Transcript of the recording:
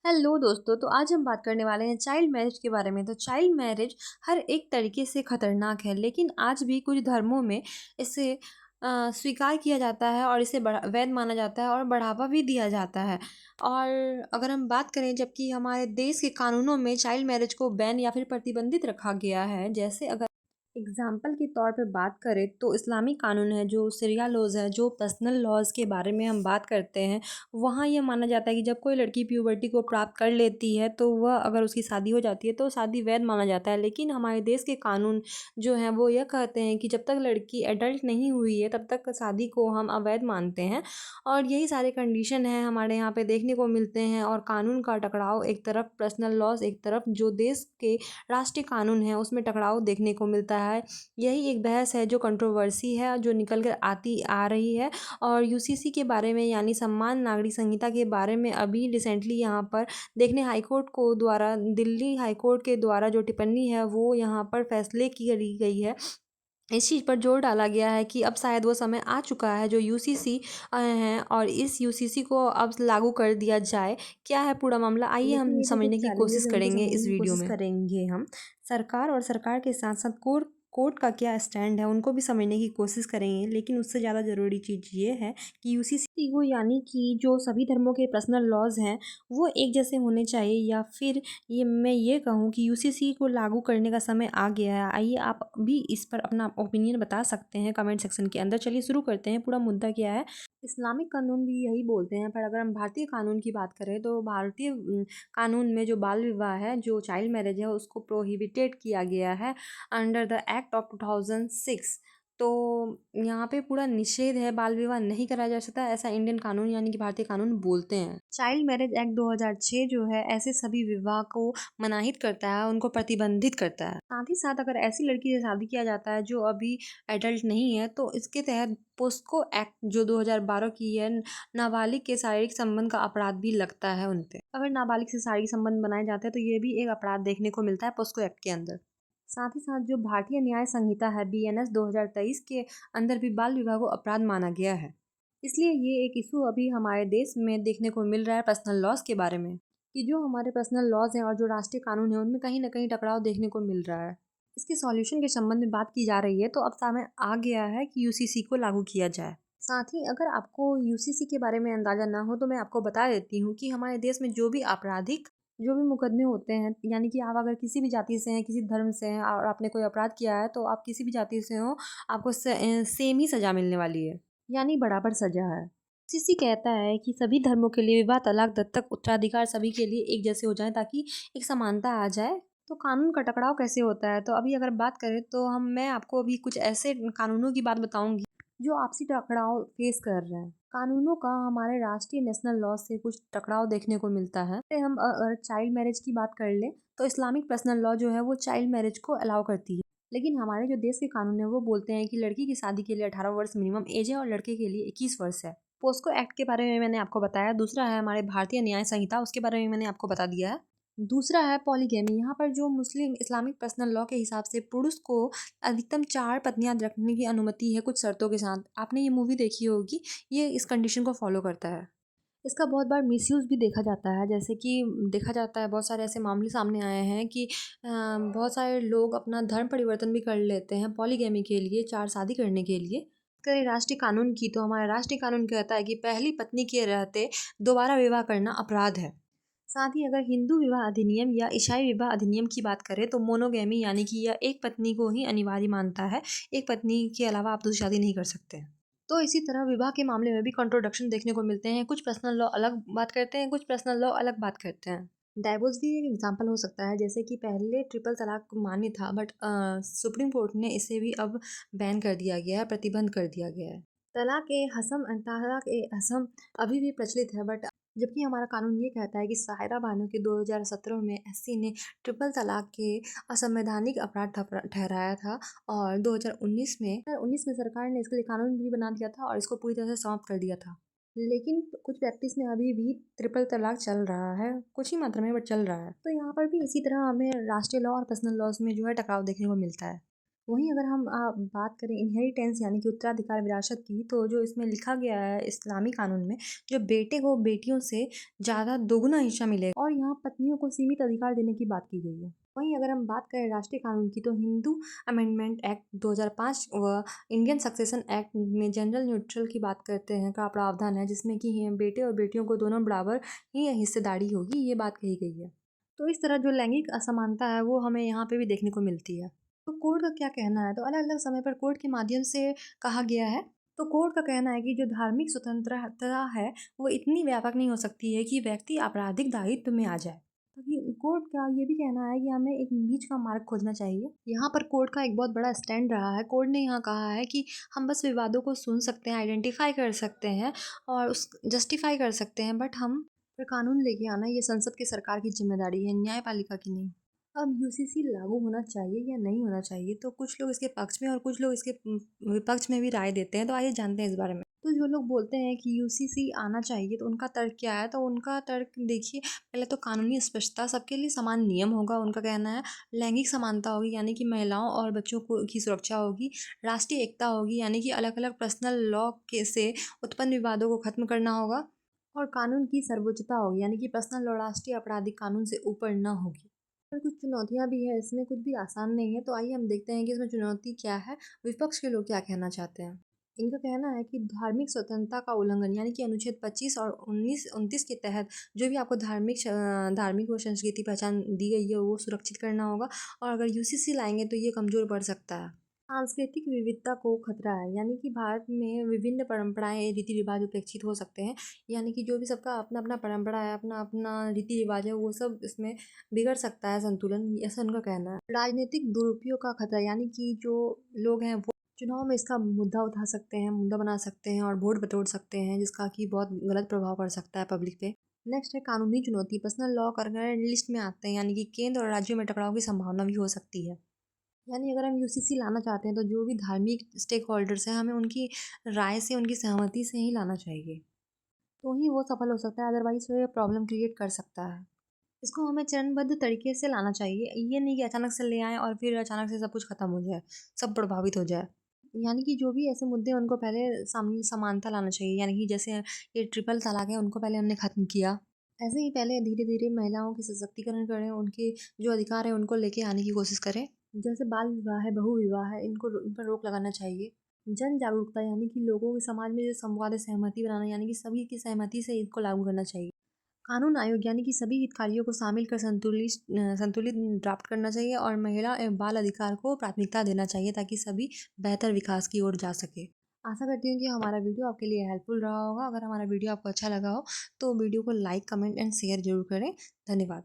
Hello दोस्तों, तो आज हम बात करने वाले हैं चाइल्ड मैरिज के बारे में। तो चाइल्ड मैरिज हर एक तरीके से खतरनाक है, लेकिन आज भी कुछ धर्मों में इसे स्वीकार किया जाता है और इसे वैध माना जाता है और बढ़ावा भी दिया जाता है। और अगर हम बात करें, जबकि हमारे देश के कानूनों में चाइल्ड मैरिज को बैन या फिर प्रतिबंधित रखा गया है। जैसे अगर एग्जाम्पल के तौर पे बात करें तो इस्लामिक कानून है, जो शरिया लॉज है, जो पर्सनल लॉज के बारे में हम बात करते हैं। वहाँ ये माना जाता है कि जब कोई लड़की प्यूबर्टी को प्राप्त कर लेती है तो वह अगर उसकी शादी हो जाती है तो शादी वैध माना जाता है। लेकिन हमारे देश के कानून जो हैं वो यह कहते हैं कि जब तक लड़की एडल्ट नहीं हुई है तब तक शादी को हम अवैध मानते हैं। और यही सारे कंडीशन हैं हमारे यहाँ पे देखने को मिलते हैं। और कानून का टकराव एक तरफ, पर्सनल लॉज एक तरफ, जो देश के राष्ट्रीय कानून है उसमें टकराव देखने को मिलता है। यही एक बहस है जो कंट्रोवर्सी है, जो निकल कर आती आ रही है। और यूसीसी के बारे में, यानी सम्मान नागरिक संहिता के बारे में, अभी रिसेंटली यहाँ पर देखने हाईकोर्ट को द्वारा, दिल्ली हाईकोर्ट के द्वारा जो टिप्पणी है वो यहाँ पर फैसले की गई है। इस चीज़ पर जोर डाला गया है कि अब शायद वो समय आ चुका है जो यूसीसी हैं, और इस यूसीसी को अब लागू कर दिया जाए। क्या है पूरा मामला, आइए लेकिन हम ये जो कुछ समझने की चैलेंजेस कोशिश हैं उनको करेंगे समझने इस की वीडियो कोशिश में। करेंगे हम। सरकार और सरकार के साथ साथ कोर्ट कोर्ट का क्या स्टैंड है उनको भी समझने की कोशिश करेंगे। लेकिन उससे ज़्यादा ज़रूरी चीज़ ये है कि यूसीसी को, यानी कि जो सभी धर्मों के पर्सनल लॉज हैं, वो एक जैसे होने चाहिए, या फिर मैं ये कहूँ कि यूसीसी को लागू करने का समय आ गया है। आइए आप भी इस पर अपना ओपिनियन बता सकते हैं कमेंट सेक्शन के अंदर। चलिए शुरू करते हैं, पूरा मुद्दा क्या है। इस्लामिक कानून भी यही बोलते हैं, पर अगर हम भारतीय कानून की बात करें तो भारतीय कानून में जो बाल विवाह है, जो चाइल्ड मैरिज है, उसको प्रोहिबिटेड किया गया है अंडर द एक्ट ऑफ 2006। तो यहाँ पे पूरा निषेध है, बाल विवाह नहीं कराया जा सकता, ऐसा इंडियन कानून यानी कि भारतीय कानून बोलते हैं। चाइल्ड मैरिज एक्ट 2006 जो है ऐसे सभी विवाह को मनाहित करता है, उनको प्रतिबंधित करता है। साथ ही साथ अगर ऐसी लड़की से शादी किया जाता है जो अभी एडल्ट नहीं है तो इसके तहत पोस्को एक्ट जो 2012 की है, नाबालिग के शारीरिक संबंध का अपराध भी लगता है उन पे। अगर नाबालिग से शारीरिक संबंध बनाए जाते हैं तो ये भी एक अपराध देखने को मिलता है पोस्को एक्ट के अंदर। साथ ही साथ जो भारतीय न्याय संहिता है, बीएनएस 2023 के अंदर भी बाल विवाह को अपराध माना गया है। इसलिए ये एक इशू अभी हमारे देश में देखने को मिल रहा है पर्सनल लॉज के बारे में, कि जो हमारे पर्सनल लॉज हैं और जो राष्ट्रीय कानून है उनमें कहीं ना कहीं टकराव देखने को मिल रहा है। इसके सॉल्यूशन के संबंध में बात की जा रही है, तो अब समय आ गया है कि यूसीसी को लागू किया जाए। साथ ही अगर आपको यूसीसी के बारे में अंदाजा ना हो तो मैं आपको बता देती हूँ कि हमारे देश में जो भी मुकदमे होते हैं, यानी कि आप अगर किसी भी जाति से हैं, किसी धर्म से हैं और आपने कोई अपराध किया है, तो आप किसी भी जाति से हो, आपको सेम ही सज़ा मिलने वाली है, यानी बराबर सज़ा है। सीसी कहता है कि सभी धर्मों के लिए विवाह, तलाक, दत्तक, उत्तराधिकार सभी के लिए एक जैसे हो जाए, ताकि एक समानता आ जाए। तो कानून का टकराव कैसे होता है, तो अभी अगर बात करें तो मैं आपको अभी कुछ ऐसे कानूनों की बात बताऊंगी जो आपसी टकराव फेस कर रहे हैं। कानूनों का हमारे राष्ट्रीय नेशनल लॉ से कुछ टकराव देखने को मिलता है। हम अगर चाइल्ड मैरिज की बात कर ले तो इस्लामिक पर्सनल लॉ जो है वो चाइल्ड मैरिज को अलाउ करती है। लेकिन हमारे जो देश के कानून है वो बोलते हैं कि लड़की की शादी के लिए 18 वर्ष मिनिमम एज है और लड़के के लिए 21 वर्ष है। पोस्को एक्ट के बारे में मैंने आपको बताया। दूसरा है हमारे भारतीय न्याय संहिता, उसके बारे में मैंने आपको बता दिया है। दूसरा है पॉलीगैमी। यहाँ पर जो मुस्लिम इस्लामिक पर्सनल लॉ के हिसाब से पुरुष को अधिकतम 4 पत्नियां रखने की अनुमति है कुछ शर्तों के साथ। आपने ये मूवी देखी होगी, ये इस कंडीशन को फॉलो करता है। इसका बहुत बार मिसयूज़ भी देखा जाता है, जैसे कि देखा जाता है बहुत सारे ऐसे मामले सामने आए हैं कि बहुत सारे लोग अपना धर्म परिवर्तन भी कर लेते हैं पॉलीगैमी के लिए, 4 शादी करने के लिए। करें राष्ट्रीय कानून की, तो हमारा राष्ट्रीय कानून कहता है कि पहली पत्नी के रहते दोबारा विवाह करना अपराध है। साथ ही अगर हिंदू विवाह अधिनियम या ईसाई विवाह अधिनियम की बात करें तो मोनोगैमी, यानी कि यह एक पत्नी को ही अनिवार्य मानता है, एक पत्नी के अलावा आप दूसरी शादी नहीं कर सकते। तो इसी तरह विवाह के मामले में भी कंट्रोडक्शन देखने को मिलते हैं। कुछ पर्सनल लॉ अलग बात करते हैं, कुछ पर्सनल लॉ अलग बात करते हैं। डाइवोर्स भी एक एग्जांपल हो सकता है, जैसे कि पहले ट्रिपल तलाक मान्य था, बट सुप्रीम कोर्ट ने इसे भी अब बैन कर दिया गया है, प्रतिबंध कर दिया गया है। तलाक ए हसम अभी भी प्रचलित है, बट जबकि हमारा कानून ये कहता है कि साहिरा बानो के 2017 में एससी ने ट्रिपल तलाक के असंवैधानिक अपराध ठहराया था। और 2019 में सरकार ने इसके लिए कानून भी बना दिया था और इसको पूरी तरह से समाप्त कर दिया था। लेकिन कुछ प्रैक्टिस में अभी भी ट्रिपल तलाक चल रहा है, कुछ ही मात्रा में बट चल रहा है। तो यहाँ पर भी इसी तरह हमें राष्ट्रीय लॉ और पर्सनल लॉज में जो है टकराव देखने को मिलता है। वहीं अगर हम बात करें इनहेरिटेंस यानी कि उत्तराधिकार विरासत की, तो जो इसमें लिखा गया है इस्लामी कानून में, जो बेटे को बेटियों से ज़्यादा दोगुना हिस्सा मिलेगा और यहाँ पत्नियों को सीमित अधिकार देने की बात की गई है। वहीं अगर हम बात करें राष्ट्रीय कानून की, तो हिंदू अमेंडमेंट एक्ट 2005 व इंडियन सक्सेशन एक्ट में जेंडर न्यूट्रल की बात करते हैं का प्रावधान है, जिसमें कि बेटे और बेटियों को दोनों बराबर ही हिस्सेदारी होगी, ये बात कही गई है। तो इस तरह जो लैंगिक असमानता है वो हमें यहाँ पे भी देखने को मिलती है। तो कोर्ट का क्या कहना है? तो अलग-अलग समय पर कोर्ट के माध्यम से कहा गया है। तो कोर्ट का कहना है कि जो धार्मिक स्वतंत्रता है, वो इतनी व्यापक नहीं हो सकती है कि व्यक्ति आपराधिक दायित्व में आ जाए। क्योंकि कोर्ट का ये भी कहना है कि हमें एक बीच का मार्ग खोजना चाहिए। यहाँ पर कोर्ट का एक बहुत बड़ा स्टैंड रहा है। कोर्ट ने यहाँ कहा है कि हम बस विवादों को सुन सकते हैं, आइडेंटिफ़ाई कर सकते हैं और उस जस्टिफ़ाई कर सकते हैं, बट हम पर कानून लेके आना ये संसद की सरकार की ज़िम्मेदारी है, न्यायपालिका की नहीं। अब यूसीसी लागू होना चाहिए या नहीं होना चाहिए, तो कुछ लोग इसके पक्ष में और कुछ लोग इसके विपक्ष में भी राय देते हैं। तो आइए जानते हैं इस बारे में। तो जो लोग बोलते हैं कि यूसीसी आना चाहिए, तो उनका तर्क क्या है? तो उनका तर्क देखिए, पहले तो कानूनी स्पष्टता, सबके लिए समान नियम होगा उनका कहना है। लैंगिक समानता होगी यानी कि महिलाओं और बच्चों को की सुरक्षा होगी। राष्ट्रीय एकता होगी यानी कि अलग-अलग पर्सनल लॉ के से उत्पन्न विवादों को खत्म करना होगा। और कानून की सर्वोच्चता होगी यानी कि पर्सनल लॉ राष्ट्रीय आपराधिक कानून से ऊपर न होगी। पर कुछ चुनौतियाँ भी हैं, इसमें कुछ भी आसान नहीं है, तो आइए हम देखते हैं कि इसमें चुनौती क्या है, विपक्ष के लोग क्या कहना चाहते हैं। इनका कहना है कि धार्मिक स्वतंत्रता का उल्लंघन यानी कि अनुच्छेद 25 और 19-29 के तहत जो भी आपको धार्मिक व संस्कृति पहचान दी गई है वो सुरक्षित करना होगा, और अगर यूसीसी लाएंगे तो ये कमज़ोर पड़ सकता है। सांस्कृतिक विविधता को खतरा है यानी कि भारत में विभिन्न परंपराएं रीति रिवाज उपेक्षित हो सकते हैं, यानी कि जो भी सबका अपना अपना परंपरा है, अपना अपना रीति रिवाज है, वो सब इसमें बिगड़ सकता है संतुलन, ऐसा उनका कहना है। राजनीतिक दुरुपयोग का खतरा यानी कि जो लोग हैं वो चुनाव में इसका मुद्दा उठा सकते हैं, मुद्दा बना सकते हैं और वोट बटोर सकते हैं, जिसका कि बहुत गलत प्रभाव पड़ सकता है पब्लिक पे। नेक्स्ट है कानूनी चुनौती, पर्सनल लॉ करके लिस्ट में आते हैं यानी कि केंद्र और राज्यों में टकराव की संभावना भी हो सकती है। यानी अगर हम यूसीसी लाना चाहते हैं तो जो भी धार्मिक स्टेक होल्डर्स हैं, हमें उनकी राय से, उनकी सहमति से ही लाना चाहिए, तो ही वो सफल हो सकता है, अदरवाइज़ वो ये प्रॉब्लम क्रिएट कर सकता है। इसको हमें चरणबद्ध तरीके से लाना चाहिए, ये नहीं कि अचानक से ले आएँ और फिर अचानक से सब कुछ खत्म हो जाए, सब प्रभावित हो जाए। यानी कि जो भी ऐसे मुद्दे हैं उनको पहले सामने समानता लाना चाहिए, यानी कि जैसे ये ट्रिपल तलाक है उनको पहले हमने खत्म किया। ऐसे ही पहले धीरे-धीरे महिलाओं की सशक्तिकरण करें, उनके जो अधिकार हैं उनको लेके आने की कोशिश करें। जैसे बाल विवाह है, बहु विवाह है, इन पर रोक लगाना चाहिए। जन जागरूकता यानी कि लोगों के समाज में जो संवाद है, सहमति बनाना यानी कि सभी की सहमति से इनको लागू करना चाहिए। कानून आयोग यानी कि सभी हितधारकों को शामिल कर संतुलित ड्राफ्ट करना चाहिए और महिला एवं बाल अधिकार को प्राथमिकता देना चाहिए ताकि सभी बेहतर विकास की ओर जा सके। आशा करती हूँ कि हमारा वीडियो आपके लिए हेल्पफुल रहा होगा। अगर हमारा वीडियो आपको अच्छा लगा हो तो वीडियो को लाइक, कमेंट एंड शेयर जरूर करें। धन्यवाद।